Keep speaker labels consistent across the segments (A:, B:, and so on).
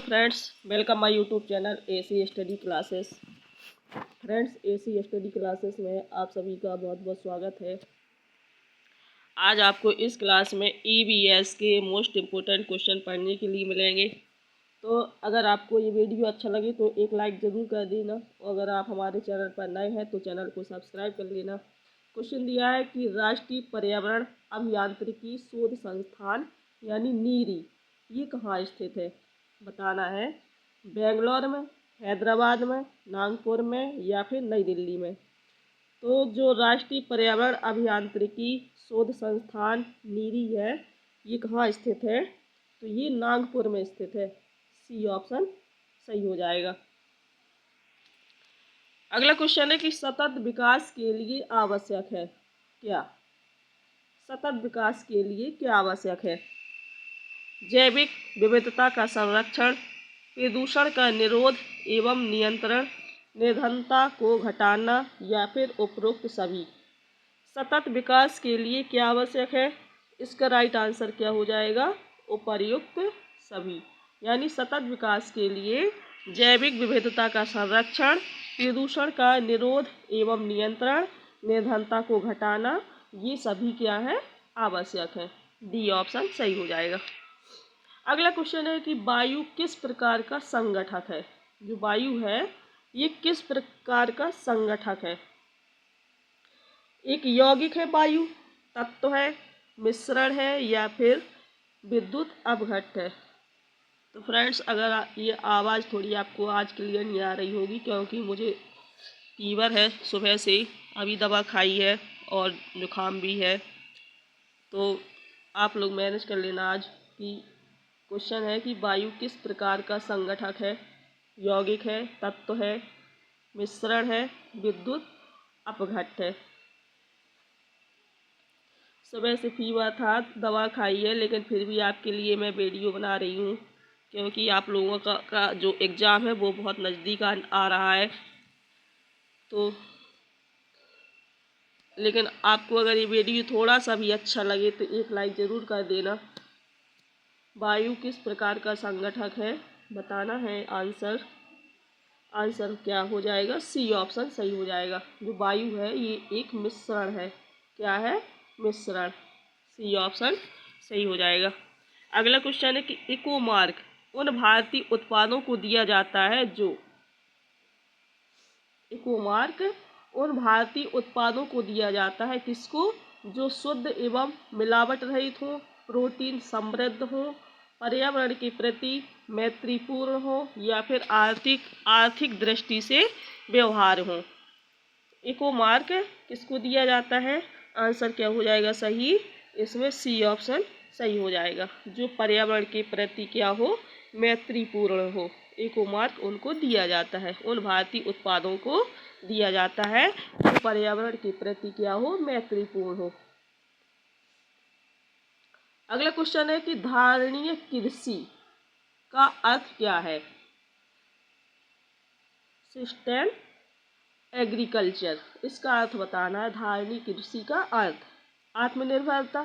A: Friends, welcome my YouTube channel AC study classes. Friends, AC study classes में आप सभी का बहुत बहुत स्वागत है। आज आपको इस क्लास में ईवीएस के मोस्ट इम्पोर्टेंट क्वेश्चन पढ़ने के लिए मिलेंगे। तो अगर आपको ये वीडियो अच्छा लगे तो एक लाइक ज़रूर कर देना, और अगर आप हमारे चैनल पर नए हैं तो चैनल को सब्सक्राइब कर लेना। क्वेश्चन दिया है कि राष्ट्रीय पर्यावरण अभियांत्रिकी शोध संस्थान यानी नीरी, ये कहाँ स्थित है, बताना है। बेंगलोर में, हैदराबाद में, नागपुर में या फिर नई दिल्ली में। तो जो राष्ट्रीय पर्यावरण अभियांत्रिकी शोध संस्थान नीरी है, ये कहाँ स्थित है, तो ये नागपुर में स्थित है। सी ऑप्शन सही हो जाएगा। अगला क्वेश्चन है कि सतत विकास के लिए आवश्यक है क्या। सतत विकास के लिए क्या आवश्यक है। जैविक विविधता का संरक्षण, प्रदूषण का निरोध एवं नियंत्रण, निर्धनता को घटाना या फिर उपरोक्त सभी। सतत विकास के लिए क्या आवश्यक है, इसका राइट आंसर क्या हो जाएगा, उपर्युक्त सभी। यानी सतत विकास के लिए जैविक विविधता का संरक्षण, प्रदूषण का निरोध एवं नियंत्रण, निर्धनता को घटाना, ये सभी क्या है, आवश्यक है। डी ऑप्शन सही हो जाएगा। अगला क्वेश्चन है कि वायु किस प्रकार का संगठक है। जो वायु है ये किस प्रकार का संगठक है। एक यौगिक है वायु, तत्व है, मिश्रण है या फिर विद्युत अपघट्ट है। तो फ्रेंड्स, अगर ये आवाज़ थोड़ी आपको आज क्लियर नहीं आ रही होगी क्योंकि मुझे फीवर है, सुबह से अभी दवा खाई है और जुकाम भी है, तो आप लोग मैनेज कर लेना। आज की क्वेश्चन है कि वायु किस प्रकार का संगठक है, यौगिक है, तत्व है, मिश्रण है, विद्युत अपघट्ट है। सुबह से फीवर था, दवा खाई है, लेकिन फिर भी आपके लिए मैं वीडियो बना रही हूँ क्योंकि आप लोगों का जो एग्ज़ाम है वो बहुत नज़दीक आ रहा है। तो लेकिन आपको अगर ये वीडियो थोड़ा सा भी अच्छा लगे तो एक लाइक ज़रूर कर देना। वायु किस प्रकार का संगठक है, बताना है आंसर। आंसर क्या हो जाएगा, सी ऑप्शन सही हो जाएगा। जो वायु है ये एक मिश्रण है। क्या है, मिश्रण। सी ऑप्शन सही हो जाएगा। अगला क्वेश्चन है कि इको मार्क उन भारतीय उत्पादों को दिया जाता है जो। इको मार्क उन भारतीय उत्पादों को दिया जाता है किसको, जो शुद्ध एवं मिलावट रहित हो, प्रोटीन समृद्ध हो, पर्यावरण के प्रति मैत्रीपूर्ण हो या फिर आर्थिक दृष्टि से व्यवहार हो। इको मार्क किसको दिया जाता है, आंसर क्या हो जाएगा सही, इसमें सी ऑप्शन सही हो जाएगा। जो पर्यावरण के प्रति क्या हो, मैत्रीपूर्ण हो। इको मार्क उनको दिया जाता है, उन भारतीय उत्पादों को दिया जाता है जो पर्यावरण के प्रति क्या हो, मैत्रीपूर्ण हो। अगला क्वेश्चन है कि धारणीय कृषि का अर्थ क्या है। सस्टेन एग्रीकल्चर, इसका अर्थ बताना है। धारणीय कृषि का अर्थ आत्मनिर्भरता,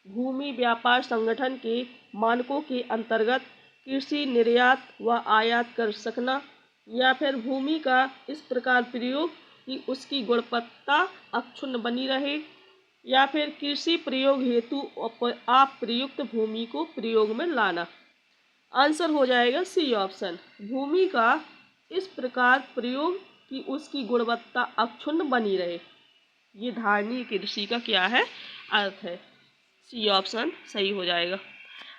A: भूमि व्यापार संगठन के मानकों के अंतर्गत कृषि निर्यात व आयात कर सकना, या फिर भूमि का इस प्रकार प्रयोग कि उसकी गुणवत्ता अक्षुण्ण बनी रहे, या फिर कृषि प्रयोग हेतु अप्रयुक्त भूमि को प्रयोग में लाना। आंसर हो जाएगा सी ऑप्शन, भूमि का इस प्रकार प्रयोग कि उसकी गुणवत्ता अक्षुण्ण बनी रहे। ये धारणीय कृषि का क्या है, अर्थ है। सी ऑप्शन सही हो जाएगा।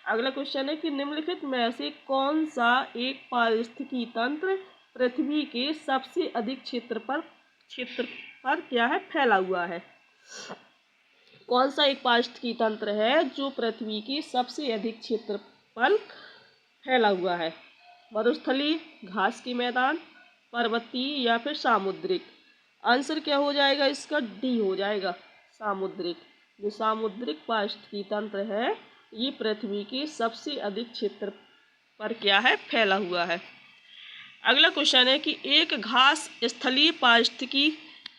A: अगला क्वेश्चन है कि निम्नलिखित में से कौन सा एक पारिस्थितिकी तंत्र पृथ्वी के सबसे अधिक क्षेत्र पर क्या है, फैला हुआ है। कौन सा एक पारिस्थितिकी तंत्र है जो पृथ्वी की सबसे अधिक क्षेत्र पर फैला हुआ है। मरुस्थलीय, घास के मैदान, पर्वतीय या फिर सामुद्रिक। आंसर क्या हो जाएगा इसका, डी हो जाएगा, सामुद्रिक। जो सामुद्रिक पारिस्थितिकी तंत्र है ये पृथ्वी के सबसे अधिक क्षेत्र पर क्या है, फैला हुआ है। अगला क्वेश्चन है कि एक घास स्थलीय पारिस्थितिकी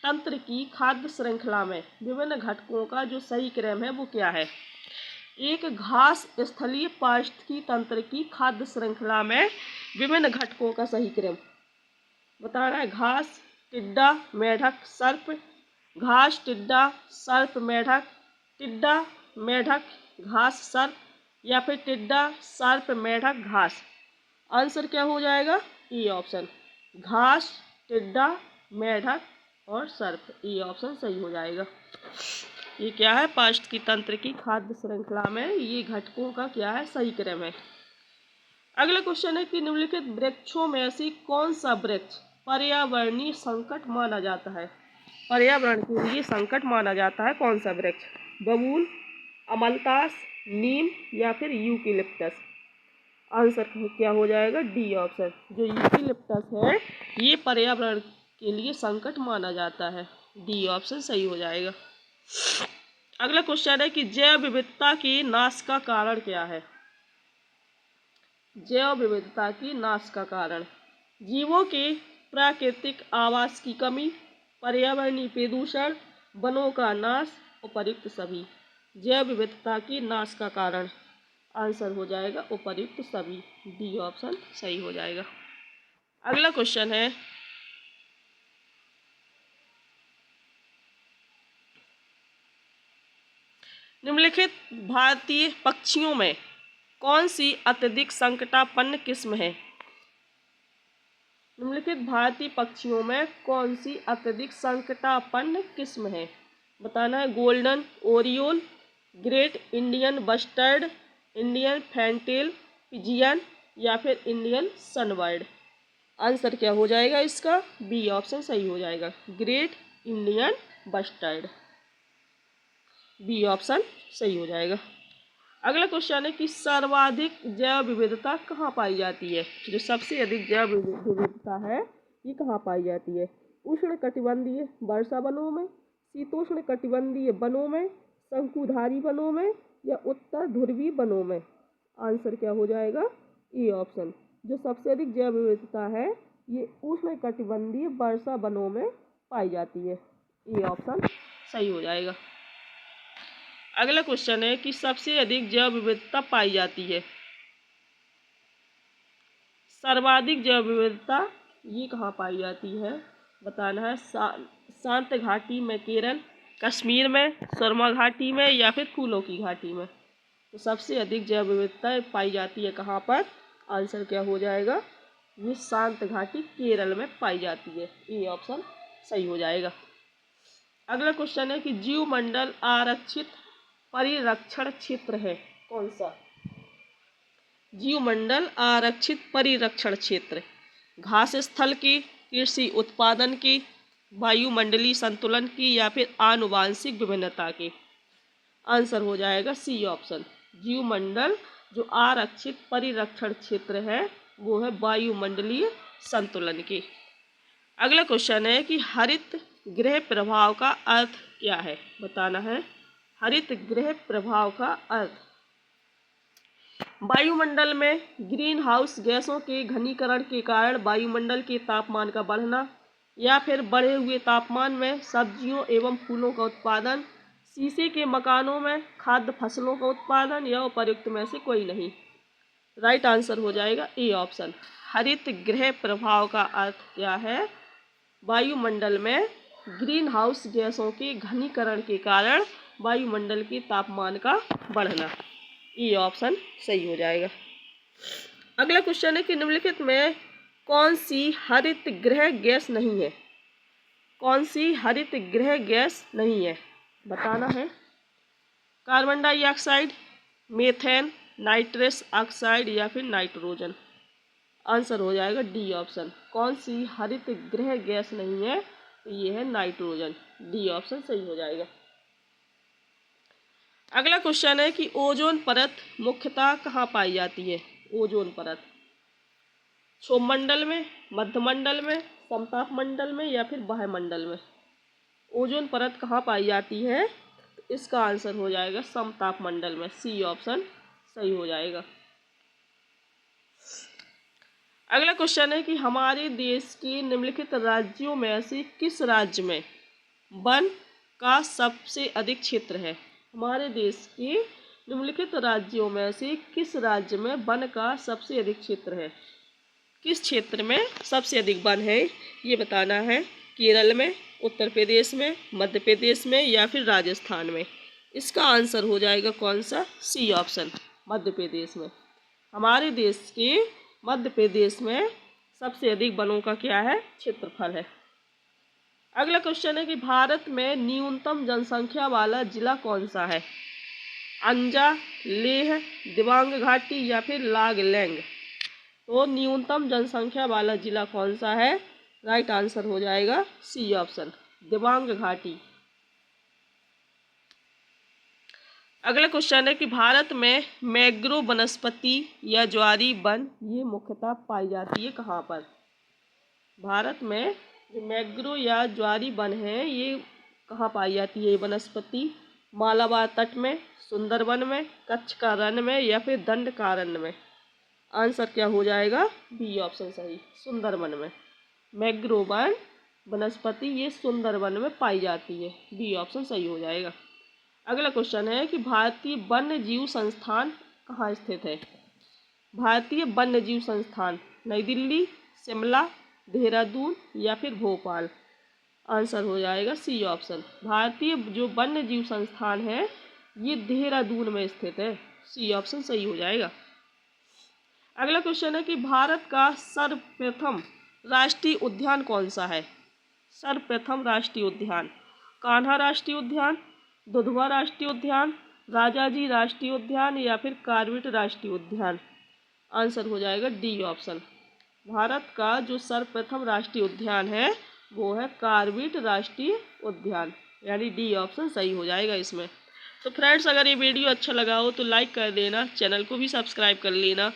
A: तंत्र की खाद्य श्रृंखला में विभिन्न घटकों का जो सही क्रम है वो क्या है। एक घास स्थलीय पारिस्थितिकी तंत्र की खाद्य श्रृंखला में विभिन्न घटकों का सही क्रम बताना है। घास, टिड्डा, मेढक, सर्प। घास, टिड्डा, सर्प, मेढक। टिड्डा, मेढक, घास, सर्प, या फिर टिड्डा, सर्प, मेढक, घास। आंसर क्या हो जाएगा? ई ऑप्शन, घास, टिड्डा, मेढक और सर्प। ई ऑप्शन सही हो जाएगा। ये क्या है? पारिस्थितिकी तंत्र की खाद्य श्रृंखला में ये घटकों का क्या है? सही क्रम है। अगला क्वेश्चन है कि निम्नलिखित वृक्षों में से कौन सा वृक्ष पर्यावरणीय संकट माना जाता है? पर्यावरण के लिए संकट माना जाता है कौन सा वृक्ष? बबूल, अमलतास, नीम या फिर यूकेलिप्टस। आंसर क्या हो जाएगा? डी ऑप्शन, जो यूकेलिप्टस है ये पर्यावरण के लिए संकट माना जाता है। डी ऑप्शन सही हो जाएगा। अगला क्वेश्चन है कि जैव विविधता की नाश का कारण क्या है? जैव विविधता की नाश का कारण जीवों के प्राकृतिक आवास की कमी, पर्यावरणीय प्रदूषण, वनों का नाश, उपर्युक्त सभी। जैव विविधता की नाश का कारण आंसर हो जाएगा उपर्युक्त सभी। डी ऑप्शन सही हो जाएगा। अगला क्वेश्चन है निम्नलिखित भारतीय पक्षियों में कौन सी अत्यधिक संकटापन्न किस्म है? निम्नलिखित भारतीय पक्षियों में कौन सी अत्यधिक संकटापन्न किस्म है? बताना है। Golden oriole, great Indian bustard, Indian fantail pigeon या फिर इंडियन सनबर्ड। आंसर क्या हो जाएगा इसका? बी ऑप्शन सही हो जाएगा, great Indian bustard. B option सही हो जाएगा। अगला क्वेश्चन है कि सर्वाधिक जैव विविधता कहाँ पाई जाती है? जो सबसे अधिक जैव विविधता है ये कहाँ पाई जाती है? उष्ण कटिबंधीय वर्षा वनों में, शीतोष्ण कटिबंधीय वनों में, शंकुधारी वनों में या उत्तर ध्रुवीय वनों में। आंसर क्या हो जाएगा? ए ऑप्शन, जो सबसे अधिक जैव विविधता है ये उष्ण कटिबंधीय वर्षा वनों में पाई जाती है। ए ऑप्शन सही हो जाएगा। अगला क्वेश्चन है कि सबसे अधिक जैव विविधता पाई जाती है, सर्वाधिक जैव विविधता ये कहाँ पाई जाती है? बताना है। शांत घाटी में केरल, कश्मीर में, सुरमा घाटी में या फिर फूलों की घाटी में। तो सबसे अधिक जैव विविधता पाई जाती है कहाँ पर? आंसर क्या हो जाएगा? ये शांत घाटी केरल में पाई जाती है। ये ऑप्शन सही हो जाएगा। अगला क्वेश्चन है कि जीवमंडल आरक्षित परिरक्षण क्षेत्र है कौन सा? जीवमंडल आरक्षित परिरक्षण क्षेत्र घास स्थल की, कृषि उत्पादन की, वायुमंडलीय संतुलन की या फिर आनुवांशिक विभिन्नता की। आंसर हो जाएगा सी ऑप्शन, जीवमंडल जो आरक्षित परिरक्षण क्षेत्र है वो है वायुमंडलीय संतुलन की। अगला क्वेश्चन है कि हरित गृह प्रभाव का अर्थ क्या है? बताना है। हरित गृह प्रभाव का अर्थ वायुमंडल में ग्रीन हाउस गैसों के घनीकरण के कारण वायुमंडल के तापमान का बढ़ना या फिर बढ़े हुए तापमान में सब्जियों एवं फूलों का उत्पादन, शीशे के मकानों में खाद्य फसलों का उत्पादन या उपर्युक्त में से कोई नहीं। राइट आंसर हो जाएगा ए ऑप्शन, हरित गृह प्रभाव का अर्थ क्या है? वायुमंडल में ग्रीन हाउस गैसों के घनीकरण के कारण वायुमंडल के तापमान का बढ़ना। ये ऑप्शन सही हो जाएगा। अगला क्वेश्चन है कि निम्नलिखित में कौन सी हरित गृह गैस नहीं है? कौन सी हरित गृह गैस नहीं है? बताना है। Carbon dioxide, methane, nitrous oxide या फिर नाइट्रोजन। आंसर हो जाएगा डी ऑप्शन, कौन सी हरित गृह गैस नहीं है? तो ये है नाइट्रोजन। डी ऑप्शन सही हो जाएगा। अगला क्वेश्चन है कि ओजोन परत मुख्यतः कहाँ पाई जाती है? ओजोन परत क्षोभमंडल में, मध्यमंडल में, समताप मंडल में या फिर वायुमंडल में। ओजोन परत कहाँ पाई जाती है? तो इसका आंसर हो जाएगा समताप मंडल में। सी ऑप्शन सही हो जाएगा। अगला क्वेश्चन है कि हमारे देश के निम्नलिखित राज्यों में से किस राज्य में वन का सबसे अधिक क्षेत्र है? हमारे देश के निम्नलिखित राज्यों में से किस राज्य में वन का सबसे अधिक क्षेत्र है? किस क्षेत्र में सबसे अधिक वन है, ये बताना है। केरल में, उत्तर प्रदेश में, मध्य प्रदेश में या फिर राजस्थान में। इसका आंसर हो जाएगा कौन सा, सी ऑप्शन, मध्य प्रदेश में। हमारे देश के मध्य प्रदेश में सबसे अधिक वनों का क्या है, क्षेत्रफल है। अगला क्वेश्चन है कि भारत में न्यूनतम जनसंख्या वाला जिला कौन सा है। अंजा, लेह, दिबांग घाटी या फिर लागलैंग। तो न्यूनतम जनसंख्या वाला जिला कौन सा है, राइट आंसर हो जाएगा सी ऑप्शन, दिबांग घाटी। अगला क्वेश्चन है कि भारत में मैंग्रोव वनस्पति या ज्वारी वन ये मुख्यतः पाई जाती है कहाँ पर। भारत में जो मैंग्रोव या ज्वारी वन है ये कहाँ पाई जाती है, वनस्पति मालाबार तट में, सुंदरवन में, कच्छ का रण में या फिर दंडकारण्य में। आंसर क्या हो जाएगा, बी ऑप्शन सही, सुंदरवन में। मैंग्रोव वन वनस्पति ये सुंदरवन में पाई जाती है, बी ऑप्शन सही हो जाएगा। अगला क्वेश्चन है कि भारतीय वन्य जीव संस्थान कहाँ स्थित है। भारतीय वन्य जीव संस्थान नई दिल्ली, शिमला, देहरादून या फिर भोपाल। आंसर हो जाएगा सी ऑप्शन, भारतीय जो वन्य जीव संस्थान है ये देहरादून में स्थित है, सी ऑप्शन सही हो जाएगा। अगला क्वेश्चन है कि भारत का सर्वप्रथम राष्ट्रीय उद्यान कौन सा है। सर्वप्रथम राष्ट्रीय उद्यान, कान्हा राष्ट्रीय उद्यान, दुधवा राष्ट्रीय उद्यान, राजाजी राष्ट्रीय उद्यान या फिर कार्बेट राष्ट्रीय उद्यान। आंसर हो जाएगा डी ऑप्शन, भारत का जो सर्वप्रथम राष्ट्रीय उद्यान है वो है कार्बेट राष्ट्रीय उद्यान, यानी डी ऑप्शन सही हो जाएगा इसमें। तो फ्रेंड्स, अगर ये वीडियो अच्छा लगा हो तो लाइक कर देना, चैनल को भी सब्सक्राइब कर लेना।